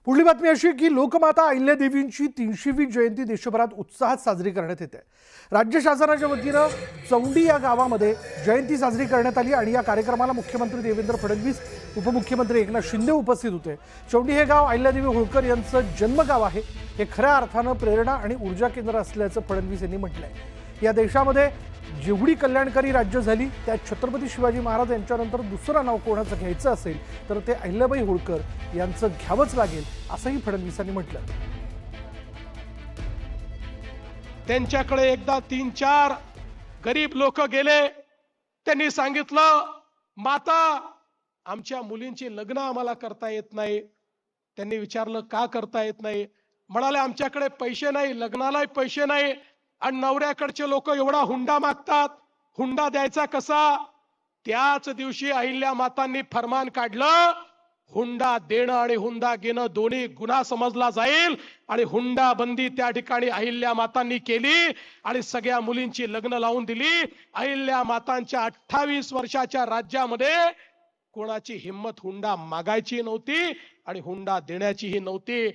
पुढली बातमी अशी की लोकमाता अहिल्यादेवींची 300वी जयंती देशभरात उत्साहात साजरी करण्यात येते। राज्य शासनाच्या वतीनं चौंडी या गावामध्ये जयंती साजरी करण्यात आली आणि या कार्यक्रमाला मुख्यमंत्री देवेंद्र फडणवीस, उपमुख्यमंत्री एकनाथ शिंदे उपस्थित होते। चौंडी हे गाव अहिल्यादेवी होळकर यांचं जन्मगाव आहे। हे खऱ्या अर्थानं प्रेरणा आणि ऊर्जा केंद्र असल्याचं फडणवीस यांनी म्हटलंय। या देशामध्ये जेवढी कल्याणकारी राज्य झाली त्यात छत्रपती शिवाजी महाराज यांच्यानंतर दुसरं नाव कोणाचं घ्यायचं असेल तर ते अहिल्याबाई होळकर यांचं घ्यावंच लागेल असंही फडणवीसांनी म्हटलं। त्यांच्याकडे एकदा 3-4 गरीब लोक गेले, त्यांनी सांगितलं माता आमच्या मुलींची लग्न आम्हाला करता येत नाही। त्यांनी विचारलं का करता येत नाही? म्हणाले आमच्याकडे पैसे नाही, लग्नालाही पैसे नाही आणि नवऱ्याकडचे लोक एवढा हुंडा मागतात, हुंडा द्यायचा कसा? त्याच दिवशी अहिल्या मातांनी फरमान काढलं, हुंडा देणं आणि हुंडा घेणं दोन्ही गुन्हा समजला जाईल आणि हुंडा बंदी त्या ठिकाणी अहिल्या मातांनी केली आणि सगळ्या मुलींची लग्न लावून दिली। अहिल्या मातांच्या 28 वर्षाच्या राज्यामध्ये कोणाची हिम्मत हुंडा मागायची नव्हती आणि हुंडा देण्याचीही नव्हती।